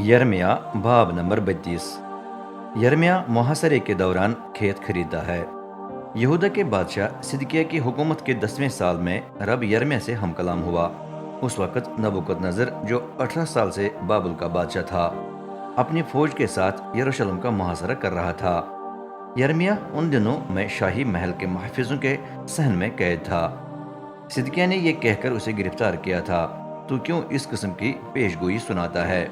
यर्मिया बाब नंबर 32। यर्मिया मुहासरे के दौरान खेत खरीदता है। यहूदा के बादशाह सिदकिया की हुकूमत के 10वें साल में रब यर्मिया से हम कलाम हुआ। उस वक़्त नबूकदनज़र जो 18 साल से बाबुल का बादशाह था, अपनी फौज के साथ यरूशलेम का मुहासरा कर रहा था। यर्मिया उन दिनों में शाही महल के महफिजों के सहन में कैद था। सिदकिया ने यह कहकर उसे गिरफ्तार किया था, तू क्यों इस किस्म की पेशगोई सुनाता है?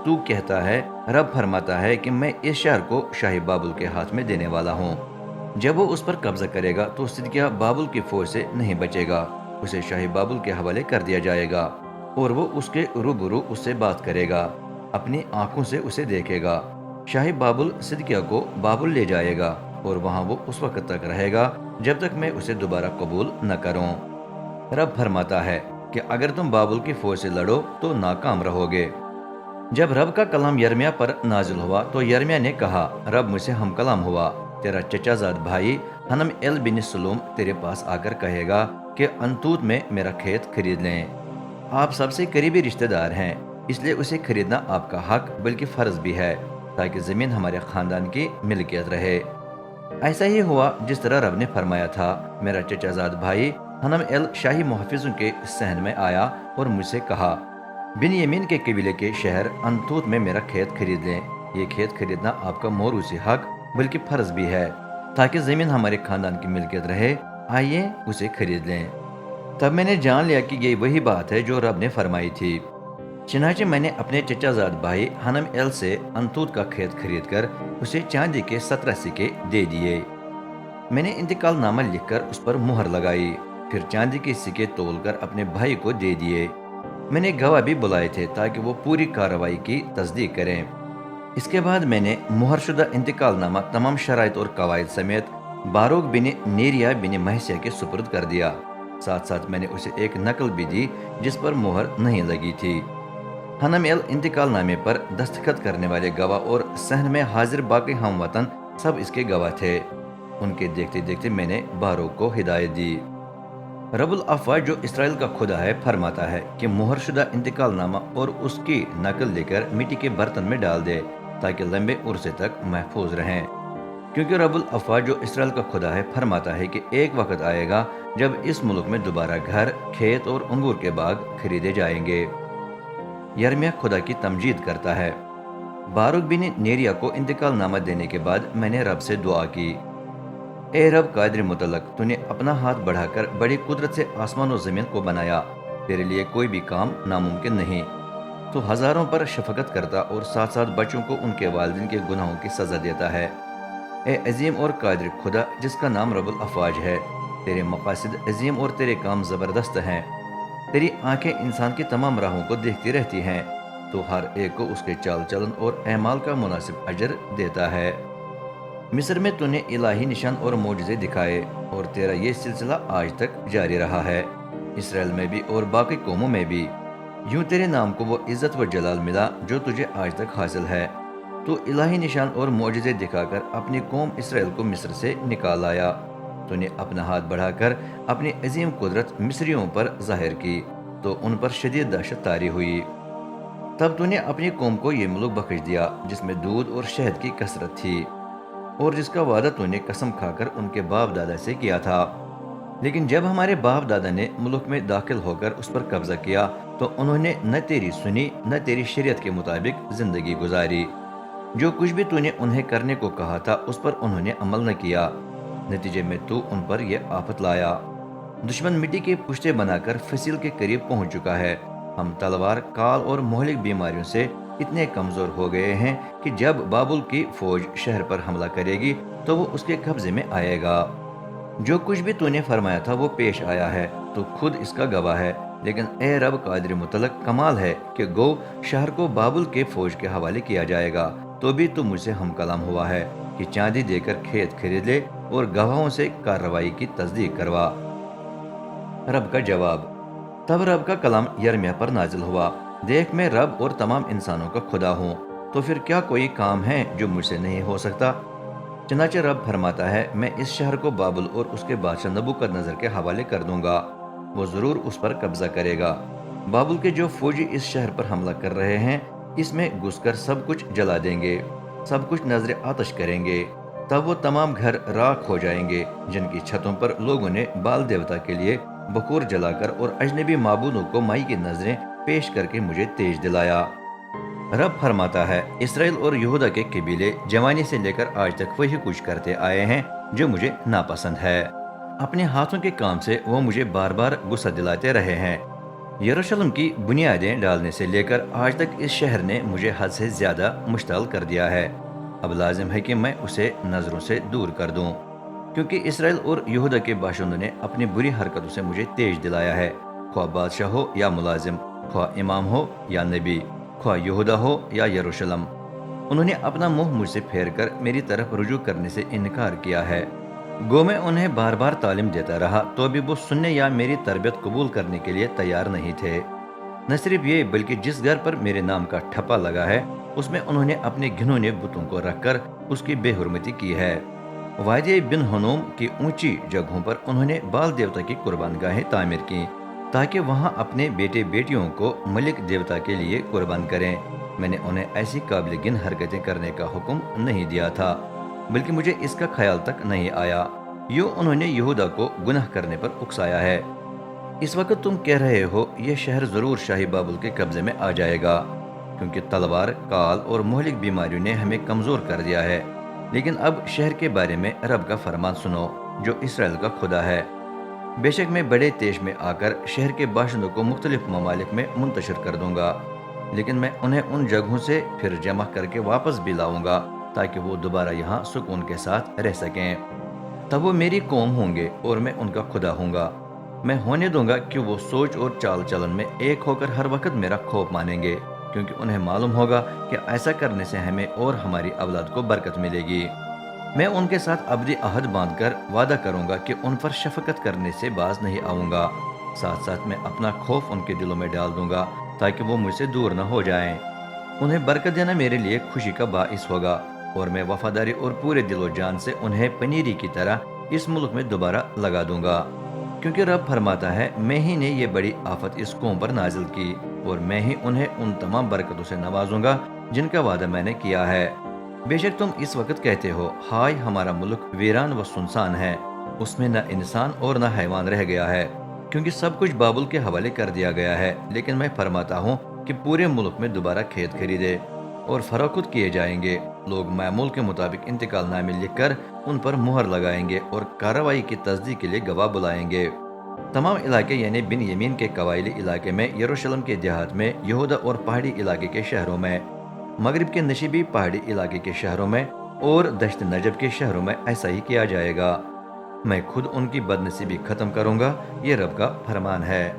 तू कहता है, रब फरमाता है कि मैं इस शहर को शाही बाबुल के हाथ में देने वाला हूँ। जब वो उस पर कब्जा करेगा तो सिदकिया बाबुल की फौज से नहीं बचेगा, उसे शाही बाबुल के हवाले कर दिया जाएगा और वो उसके रूबरू उससे बात करेगा, अपनी आंखों से उसे देखेगा। शाही बाबुल सिदकिया को बाबुल ले जाएगा और वहाँ वो उस वक्त तक रहेगा जब तक मैं उसे दोबारा कबूल न करूँ। रब फरमाता है कि अगर तुम बाबुल की फौज से लड़ो तो नाकाम रहोगे। जब रब का कलाम यर्मिया पर नाजिल हुआ तो यर्मिया ने कहा, रब मुझसे हम कलाम हुआ, तेरा चचाजाद भाई हनम एल बिन सलूम तेरे पास आकर कहेगा कि अंतूत में मेरा खेत खरीद लें। आप सबसे करीबी रिश्तेदार हैं, इसलिए उसे खरीदना आपका हक बल्कि फ़र्ज भी है, ताकि ज़मीन हमारे ख़ानदान की मिल्कियत रहे। ऐसा ही हुआ जिस तरह रब ने फरमाया था। मेरा चचाजाद भाई हनम एल शाही मुहफ़िज़ों के सहन में आया और मुझसे कहा, बिन यमीन के कबीले के शहर अंतूत में मेरा खेत खरीद लें। ये खेत खरीदना आपका मोरूसी हक बल्कि फ़र्ज भी है, ताकि ज़मीन हमारे ख़ानदान की मिल्कियत रहे। आइए उसे खरीद लें। तब मैंने जान लिया कि ये वही बात है जो रब ने फरमाई थी। चनाचे मैंने अपने चचाजाद भाई हनम एल से अंतूत का खेत खरीद कर उसे चांदी के 17 सिक्के दे दिए। मैंने इंतकाल नामा लिखकर उस पर मुहर लगाई, फिर चांदी के सिक्के तोलकर अपने भाई को दे दिए। मैंने गवाह भी बुलाए थे ताकि वो पूरी कार्रवाई की तस्दीक करें। इसके बाद मैंने मुहरशुदा इंतकाल नामा तमाम शराइत और कवायद समेत बारूक बिन नेरिया बिन महसिया के सुपुर्द कर दिया। साथ साथ मैंने उसे एक नकल भी दी जिस पर मुहर नहीं लगी थी। हनम एल इंतकाल नामे पर दस्तखत करने वाले गवाह और सहन में हाजिर बाकी हम वतन सब इसके गवाह थे। उनके देखते देखते मैंने बारूक को हिदायत दी। रबुल अफ़वाज जो इसराइल का खुदा है फरमाता है कि मुहरशुदा इंतकाल नामा और उसकी नकल लेकर मिट्टी के बर्तन में डाल दे, ताकि लंबे उर्से तक महफूज रहें। क्योंकि रबुल अफ़वाज जो इसराइल का खुदा है फरमाता है कि एक वक्त आएगा जब इस मुल्क में दोबारा घर, खेत और अंगूर के बाग खरीदे जाएंगे। यर्मिया खुदा की तमजीद करता है। बारूक बिन नेरिया को इंतकाल नामा देने के बाद मैंने रब से दुआ की, ए रब कादिर मुतलक, तूने अपना हाथ बढ़ाकर बड़ी कुदरत से आसमान और ज़मीन को बनाया, तेरे लिए कोई भी काम नामुमकिन नहीं। तो हज़ारों पर शफकत करता और साथ साथ बच्चों को उनके वालिदैन के गुनाहों की सज़ा देता है। ए अजीम और कादिर खुदा जिसका नाम रबुल अफ़वाज है, तेरे मकासद अजीम और तेरे काम ज़बरदस्त हैं। तेरी आंखें इंसान की तमाम राहों को देखती रहती हैं, तो हर एक को उसके चाल चलन और अमाल का मुनासिब अजर देता है। मिस्र में तूने इलाही निशान और मोजज़े दिखाए और तेरा ये सिलसिला आज तक जारी रहा है, इसराइल में भी और बाकी कौमों में भी। यूं तेरे नाम को वो इज़्ज़त व जलाल मिला जो तुझे आज तक हासिल है। तू इलाही निशान और मोजज़े दिखाकर अपनी कौम इसराइल को मिस्र से निकाल आया। तूने अपना हाथ बढ़ाकर अपनी अजीम कुदरत मिस्रियों पर ज़ाहिर की तो उन पर शदीद दहशत तारी हुई। तब तूने अपनी कौम को ये मुल्क बख्श दिया जिसमें दूध और शहद की कसरत थी और जिसका वादा तूने कसम खाकर उनके बाप दादा से किया था। लेकिन जब हमारे बाप दादा ने मुल्क में दाखिल होकर उस पर कब्जा किया तो उन्होंने न तेरी सुनी न तेरी शरीयत के मुताबिक जिंदगी गुजारी। जो कुछ भी तूने उन्हें करने को कहा था उस पर उन्होंने अमल न किया। नतीजे में तू उन पर यह आफत लाया। दुश्मन मिट्टी के पुश्ते बनाकर फसील के करीब पहुंच चुका है। हम तलवार, काल और मोहलिक बीमारियों से इतने कमज़ोर हो गए हैं कि जब बाबुल की फौज शहर पर हमला करेगी तो वो उसके कब्जे में आएगा। जो कुछ भी तूने फरमाया था वो पेश आया है, तो खुद इसका गवाह है। लेकिन ए रब कादिर मुतलक, कमाल है कि गो शहर को बाबुल के फौज के हवाले किया जाएगा, तो भी तू मुझसे हम कलाम हुआ है कि चांदी देकर खेत खरीद ले और गवाहों से कार्रवाई की तस्दीक करवा। रब का जवाब। तब रब का कलाम यर्मिया पर नाजिल हुआ, देख मैं रब और तमाम इंसानों का खुदा हूँ, तो फिर क्या कोई काम है जो मुझसे नहीं हो सकता? चनाचे रब फरमाता है, मैं इस शहर को बाबुल और उसके बादशाह नबूकदनज़र के हवाले कर दूंगा, वो ज़रूर उस पर कब्जा करेगा। बाबुल के जो फौजी इस शहर पर हमला कर रहे हैं اس میں گھس کر سب کچھ جلا دیں گے، سب کچھ نظر آتش کریں گے۔ تب وہ تمام گھر راکھ ہو جائیں گے جن کی چھتوں پر لوگوں نے بال دیوتا کے لیے بخور جلا کر اور اجنبی معبودوں کو مائی کی نظریں پیش کر کے مجھے تیج دلایا۔ رب فرماتا ہے، اسرائیل اور یہودا کے قبیلے جوانی سے لے کر آج تک وہی کچھ کرتے آئے ہیں جو مجھے ناپسند ہے۔ اپنے ہاتھوں کے کام سے وہ مجھے بار بار غصہ دلاتے رہے ہیں۔ یروشلم کی بنیادیں ڈالنے سے لے کر آج تک اس شہر نے مجھے حد سے زیادہ مشتعل کر دیا ہے۔ اب لازم ہے کہ میں اسے نظروں سے دور کر دوں، کیونکہ اسرائیل اور یہودا کے باشندوں نے اپنی بری حرکتوں سے مجھے تیج دلایا ہے، خواہ بادشاہ ہو یا ملازم، خواہ امام ہو یا نبی، خواہ یہودا ہو یا یروشلم۔ انہوں نے اپنا منہ مجھ سے پھیر کر میری طرف رجوع کرنے سے انکار کیا ہے۔ گو میں انہیں بار بار تعلیم دیتا رہا تو بھی وہ سننے یا میری تربیت قبول کرنے کے لیے تیار نہیں تھے۔ نہ صرف یہ بلکہ جس گھر پر میرے نام کا ٹھپا لگا ہے اس میں انہوں نے اپنے گھنونے بتوں کو رکھ کر اس کی بے حرمتی کی ہے۔ وادی بن ہنوم کی اونچی جگہوں پر انہوں نے بال دیوتا کی قربان گاہیں تعمیر کی تاکہ وہاں اپنے بیٹے بیٹیوں کو ملک دیوتا کے لیے قربان کریں۔ میں نے انہیں ایسی قابل گن حرکتیں کرنے کا حکم نہیں دیا تھا، بلکہ مجھے اس کا خیال تک نہیں آیا۔ یوں انہوں نے یہودا کو گناہ کرنے پر اکسایا ہے۔ اس وقت تم کہہ رہے ہو یہ شہر ضرور شاہی بابل کے قبضے میں آ جائے گا، کیونکہ تلوار، کال اور مہلک بیماریوں نے ہمیں کمزور کر دیا ہے۔ لیکن اب شہر کے بارے میں رب کا فرمان سنو جو اسرائیل کا خدا ہے۔ بے شک میں بڑے تیش میں آ کر شہر کے باشندوں کو مختلف ممالک میں منتشر کر دوں گا، لیکن میں انہیں ان جگہوں سے پھر جمع کر کے واپس بھی لاؤں گا تاکہ وہ دوبارہ یہاں سکون کے ساتھ رہ سکیں۔ تب وہ میری قوم ہوں گے اور میں ان کا خدا ہوں گا۔ میں ہونے دوں گا کہ وہ سوچ اور چال چلن میں ایک ہو کر ہر وقت میرا خوف مانیں گے، کیونکہ انہیں معلوم ہوگا کہ ایسا کرنے سے ہمیں اور ہماری اولاد کو برکت ملے گی۔ میں ان کے ساتھ ابدی عہد باندھ کر وعدہ کروں گا کہ ان پر شفقت کرنے سے باز نہیں آؤں گا۔ ساتھ ساتھ میں اپنا خوف ان کے دلوں میں ڈال دوں گا تاکہ وہ مجھ سے دور نہ ہو جائیں۔ انہیں برکت دینا میرے لیے خوشی کا باعث ہوگا، اور میں وفاداری اور پورے دل و جان سے انہیں پنیری کی طرح اس ملک میں دوبارہ لگا دوں گا۔ کیونکہ رب فرماتا ہے، میں ہی نے یہ بڑی آفت اس قوم پر نازل کی، اور میں ہی انہیں ان تمام برکتوں سے نوازوں گا جن کا وعدہ میں نے کیا ہے۔ بے شک تم اس وقت کہتے ہو، ہائے ہمارا ملک ویران و سنسان ہے، اس میں نہ انسان اور نہ حیوان رہ گیا ہے، کیونکہ سب کچھ بابل کے حوالے کر دیا گیا ہے۔ لیکن میں فرماتا ہوں کہ پورے ملک میں دوبارہ کھیت خریدے اور فروخت کیے جائیں گے۔ لوگ معمول کے مطابق انتقال نامے لکھ کر ان پر مہر لگائیں گے اور کارروائی کی تصدیق کے لیے گواہ بلائیں گے۔ تمام علاقے یعنی بن یمین کے قبائلی علاقے میں، یروشلم کے دیہات میں، یہودا اور پہاڑی علاقے کے شہروں میں، مغرب کے نشیبی پہاڑی علاقے کے شہروں میں اور دشت نجب کے شہروں میں ایسا ہی کیا جائے گا۔ میں خود ان کی بدنصیبی ختم کروں گا، یہ رب کا فرمان ہے۔